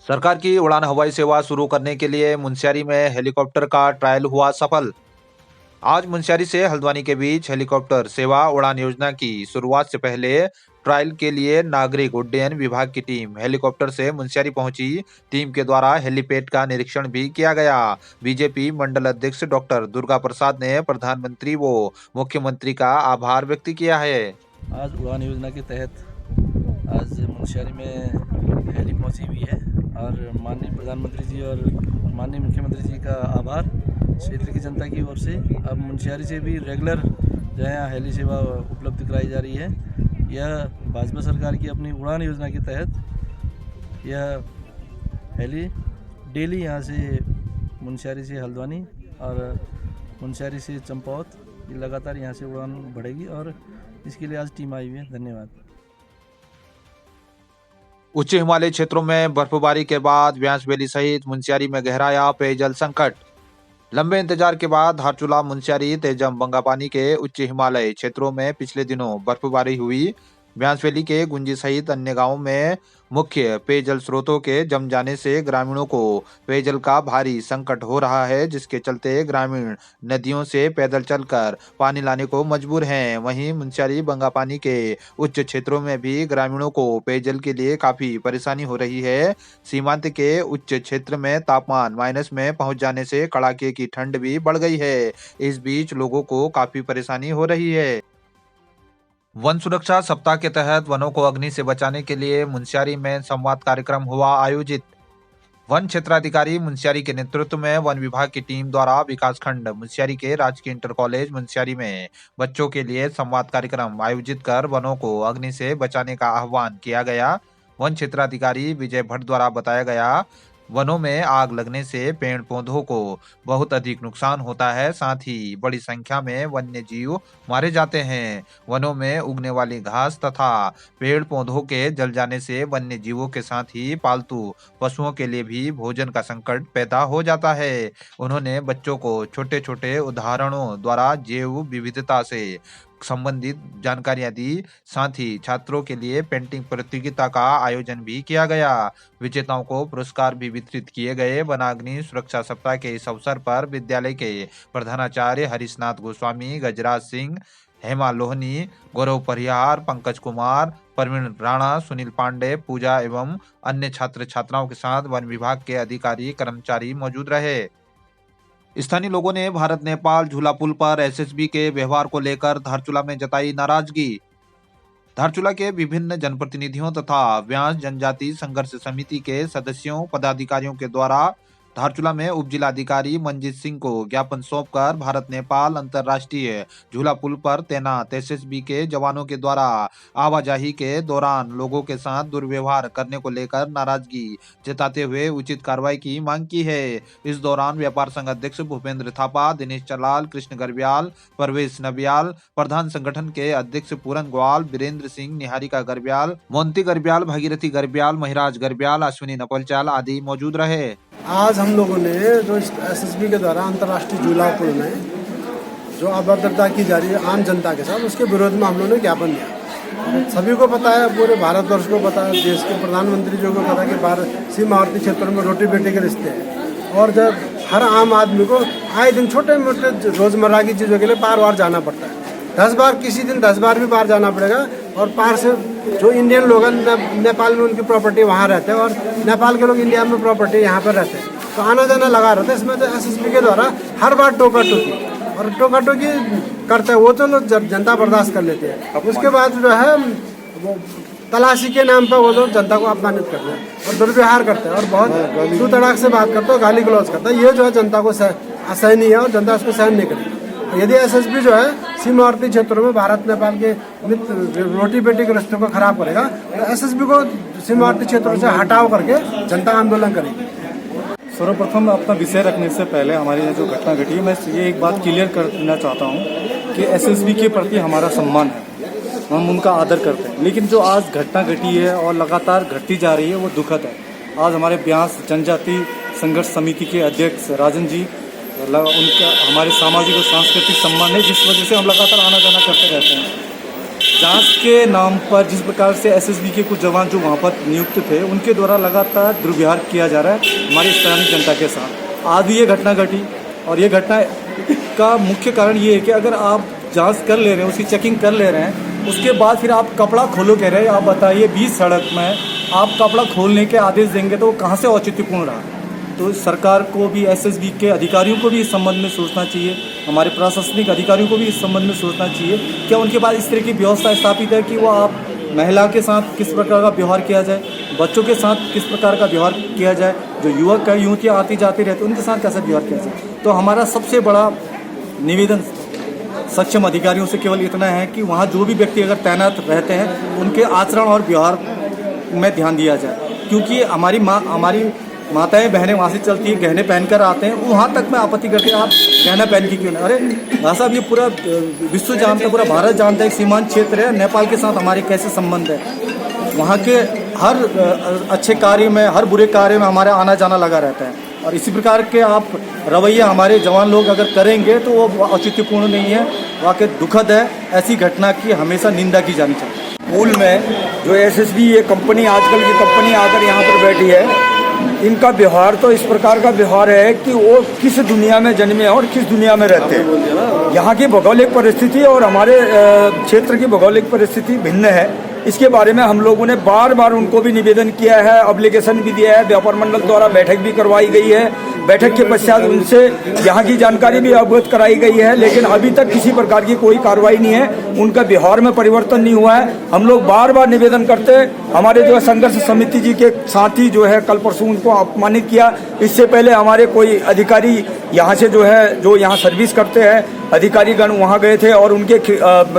सरकार की उड़ान हवाई सेवा शुरू करने के लिए मुनस्यारी में हेलीकॉप्टर का ट्रायल हुआ सफल। आज मुनस्यारी से हल्द्वानी के बीच हेलीकॉप्टर सेवा उड़ान योजना की शुरुआत से पहले ट्रायल के लिए नागरिक उड्डयन विभाग की टीम हेलीकॉप्टर से मुनस्यारी पहुंची। टीम के द्वारा हेलीपैड का निरीक्षण भी किया गया। बीजेपी मंडल अध्यक्ष डॉक्टर दुर्गा प्रसाद ने प्रधानमंत्री व मुख्यमंत्री का आभार व्यक्त किया है। आज उड़ान योजना के तहत आज मुनस्यारी में हेली पहुंची हुई है और माननीय प्रधानमंत्री जी और माननीय मुख्यमंत्री जी का आभार क्षेत्र की जनता की ओर से। अब मुनस्यारी से भी रेगुलर जो है यहाँ हेली सेवा उपलब्ध कराई जा रही है। यह भाजपा सरकार की अपनी उड़ान योजना के तहत यह हेली डेली यहाँ से मुनस्यारी से हल्द्वानी और मुनस्यारी से चंपावत लगातार यहाँ से उड़ान बढ़ेगी और इसके लिए आज टीम आई हुई है। धन्यवाद। उच्च हिमालयी क्षेत्रों में बर्फबारी के बाद व्यास वैली सहित मुनस्यारी में गहराया पेयजल संकट। लंबे इंतजार के बाद धारचूला मुनस्यारी तेजम बंगापानी के उच्च हिमालय क्षेत्रों में पिछले दिनों बर्फबारी हुई। व्यास वैली के गुंजी सहित अन्य गांवों में मुख्य पेयजल स्रोतों के जम जाने से ग्रामीणों को पेयजल का भारी संकट हो रहा है, जिसके चलते ग्रामीण नदियों से पैदल चलकर पानी लाने को मजबूर हैं। वहीं मुनस्यारी बंगापानी के उच्च क्षेत्रों में भी ग्रामीणों को पेयजल के लिए काफी परेशानी हो रही है। सीमांत के उच्च क्षेत्र में तापमान माइनस में पहुंच जाने से कड़ाके की ठंड भी बढ़ गई है। इस बीच लोगों को काफी परेशानी हो रही है। वन सुरक्षा सप्ताह के तहत वनों को अग्नि से बचाने के लिए मुनस्यारी में संवाद कार्यक्रम हुआ आयोजित। वन क्षेत्राधिकारी मुनस्यारी के नेतृत्व में वन विभाग की टीम द्वारा विकासखंड मुनस्यारी के राजकीय इंटर कॉलेज मुनस्यारी में बच्चों के लिए संवाद कार्यक्रम आयोजित कर वनों को अग्नि से बचाने का आह्वान किया गया। वन क्षेत्राधिकारी विजय भट्ट द्वारा बताया गया, वनों में आग लगने से पेड़ पौधों को बहुत अधिक नुकसान होता है, साथ ही बड़ी संख्या में वन्य जीव मारे जाते हैं। वनों में उगने वाली घास तथा पेड़ पौधों के जल जाने से वन्य जीवों के साथ ही पालतू पशुओं के लिए भी भोजन का संकट पैदा हो जाता है। उन्होंने बच्चों को छोटे छोटे उदाहरणों द्वारा जैव विविधता से संबंधित जानकारियां दी। साथ ही छात्रों के लिए पेंटिंग प्रतियोगिता का आयोजन भी किया गया। विजेताओं को पुरस्कार भी वितरित किए गए। वनाग्नि सुरक्षा सप्ताह के इस अवसर पर विद्यालय के प्रधानाचार्य हरीशनाथ गोस्वामी, गजराज सिंह, हेमा लोहनी, गौरव परिहार, पंकज कुमार, प्रवीण राणा, सुनील पांडे, पूजा एवं अन्य छात्र छात्राओं के साथ वन विभाग के अधिकारी कर्मचारी मौजूद रहे। स्थानीय लोगों ने भारत नेपाल झूला पुल पर एसएसबी के व्यवहार को लेकर धारचूला में जताई नाराजगी। धारचूला के विभिन्न जनप्रतिनिधियों तथा व्यास जनजाति संघर्ष समिति के सदस्यों पदाधिकारियों के द्वारा धारचूला में उप जिलाधिकारी मंजीत सिंह को ज्ञापन सौंपकर भारत नेपाल अंतर्राष्ट्रीय झूला पुल पर तैनात एसएसबी के जवानों के द्वारा आवाजाही के दौरान लोगों के साथ दुर्व्यवहार करने को लेकर नाराजगी जताते हुए उचित कार्रवाई की मांग की है। इस दौरान व्यापार संघ अध्यक्ष भूपेंद्र थापा, दिनेश चलाल, कृष्ण गरब्याल, परवेश नबियाल, प्रधान संगठन के अध्यक्ष पूरन ग्वाल, वीरेंद्र सिंह, निहारिका गरब्याल, मोंती गरब्याल, भागीरथी गरब्याल, महिराज गरब्याल, अश्विनी नपलचाल आदि मौजूद रहे। आज हम लोगों ने जो एसएसबी के द्वारा अंतर्राष्ट्रीय झूला पुल में जो अभद्रता की जा रही है आम जनता के साथ, उसके विरोध में हम लोगों ने ज्ञापन दिया। सभी को पता है, पूरे भारतवर्ष को पता है, देश के प्रधानमंत्री जी को पता है कि भारत सीमावर्ती क्षेत्रों में रोटी बेटी के रिश्ते हैं और जब हर आम आदमी को आए दिन छोटे मोटे रोजमर्रा की चीज़ों के लिए पार वार जाना पड़ता है। 10 बार, किसी दिन 10 बार भी पार जाना पड़ेगा। और पार से जो इंडियन लोग हैं नेपाल में उनकी प्रॉपर्टी वहाँ रहते हैं और नेपाल के लोग इंडिया में प्रॉपर्टी यहाँ पर रहते हैं, तो आना जाना लगा रहता है। इसमें तो एसएसबी के द्वारा हर बार टोका टोकी करते हैं, वो तो लोग जनता बर्दाश्त कर लेते हैं। उसके बाद जो है वो तलाशी के नाम पर वो लोग जनता को अपमानित करते हैं और दुर्व्यवहार करते हैं और बहुत तू तड़ाक से बात करते हैं, गाली गलौज करता है। ये जो है जनता को असहनीय है और जनता उसको सहन नहीं करेगी। यदि एसएसबी जो है सीमावर्ती क्षेत्रों में भारत नेपाल के रोटी बेटी के रिश्तों को खराब करेगा, तो एसएसबी को सीमावर्ती क्षेत्रों से हटाव करके जनता आंदोलन करेगी। सर्वप्रथम अपना विषय रखने से पहले हमारी जो घटना घटी है, मैं ये एक बात क्लियर करना चाहता हूँ कि एसएसबी के प्रति हमारा सम्मान है, हम उनका आदर करते हैं। लेकिन जो आज घटना घटी है और लगातार घटती जा रही है वो दुखद है। आज हमारे ब्यास जनजाति संघर्ष समिति के अध्यक्ष राजन जी, उनका हमारे सामाजिक और सांस्कृतिक सम्मान है, जिस वजह से हम लगातार आना जाना करते रहते हैं। जांच के नाम पर जिस प्रकार से एसएसबी के कुछ जवान जो वहाँ पर नियुक्त थे उनके द्वारा लगातार दुर्व्यवहार किया जा रहा है हमारी स्थानीय जनता के साथ। आज भी ये घटना घटी और ये घटना का मुख्य कारण ये है कि अगर आप जांच कर ले रहे हैं, उसकी चेकिंग कर ले रहे हैं, उसके बाद फिर आप कपड़ा खोलो कह रहे हैं। आप बताइए 20 सड़क में आप कपड़ा खोलने के आदेश देंगे तो वो कहाँ से औचित्यपूर्ण रहा। तो सरकार को भी एसएसबी के अधिकारियों को भी इस संबंध में सोचना चाहिए, हमारे प्रशासनिक अधिकारियों को भी इस संबंध में सोचना चाहिए क्या उनके पास इस तरह की व्यवस्था स्थापित है कि वो आप महिला के साथ किस प्रकार का व्यवहार किया जाए, बच्चों के साथ किस प्रकार का व्यवहार किया जाए, जो युवक है युवतियाँ आती जाती रहती उनके साथ कैसा व्यवहार किया जाए। तो हमारा सबसे बड़ा निवेदन सक्षम अधिकारियों से केवल इतना है कि वहाँ जो भी व्यक्ति अगर तैनात रहते हैं उनके आचरण और व्यवहार में ध्यान दिया जाए, क्योंकि हमारी माताएं बहनें वहाँ से चलती हैं, गहने पहनकर आते हैं, वहाँ तक मैं आपत्ति करती हूँ आप गहना पहन के क्यों नहीं। अरे भाई साहब ये पूरा विश्व जानता है, पूरा भारत जानता है, सीमांत क्षेत्र है, नेपाल के साथ हमारे कैसे संबंध है, वहाँ के हर अच्छे कार्य में हर बुरे कार्य में हमारा आना जाना लगा रहता है। और इसी प्रकार के आप रवैया हमारे जवान लोग अगर करेंगे तो वो औचित्यपूर्ण नहीं है, वाकई दुखद है। ऐसी घटना की हमेशा निंदा की जानी चाहिए। मूल में जो एसएसबी ये कंपनी आजकल की कंपनी आकर यहाँ पर बैठी है, इनका व्यवहार तो इस प्रकार का व्यवहार है कि वो किस दुनिया में जन्मे और किस दुनिया में रहते हैं। यहाँ की भौगोलिक परिस्थिति और हमारे क्षेत्र की भौगोलिक परिस्थिति भिन्न है। इसके बारे में हम लोगों ने बार बार उनको भी निवेदन किया है, एप्लीकेशन भी दिया है, व्यापार मंडल द्वारा बैठक भी करवाई गई है। बैठक के पश्चात उनसे यहाँ की जानकारी भी अवगत कराई गई है, लेकिन अभी तक किसी प्रकार की कोई कार्रवाई नहीं है, उनका व्यवहार में परिवर्तन नहीं हुआ है। हम लोग बार बार निवेदन करते हैं। हमारे जो है संघर्ष समिति जी के साथी जो है कल परसों उनको अपमानित किया। इससे पहले हमारे कोई अधिकारी यहाँ से जो यहाँ सर्विस करते हैं अधिकारीगण वहाँ गए थे और उनके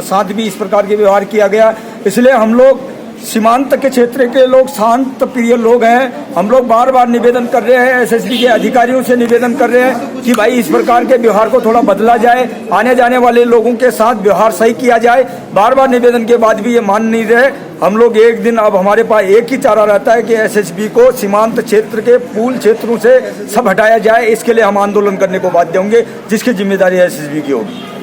साथ भी इस प्रकार के व्यवहार किया गया। इसलिए हम लोग सीमांत के क्षेत्र के लोग शांत प्रिय लोग हैं। हम लोग बार बार निवेदन कर रहे हैं, एसएसबी के अधिकारियों से निवेदन कर रहे हैं कि भाई इस प्रकार के व्यवहार को थोड़ा बदला जाए, आने जाने वाले लोगों के साथ व्यवहार सही किया जाए। बार बार निवेदन के बाद भी ये मान नहीं रहे। हम लोग एक दिन अब हमारे पास एक ही चारा रहता है कि एसएसबी को सीमांत क्षेत्र के पूल क्षेत्रों से सब हटाया जाए। इसके लिए हम आंदोलन करने को बाध्य होंगे, जिसकी जिम्मेदारी एसएसबी की होगी।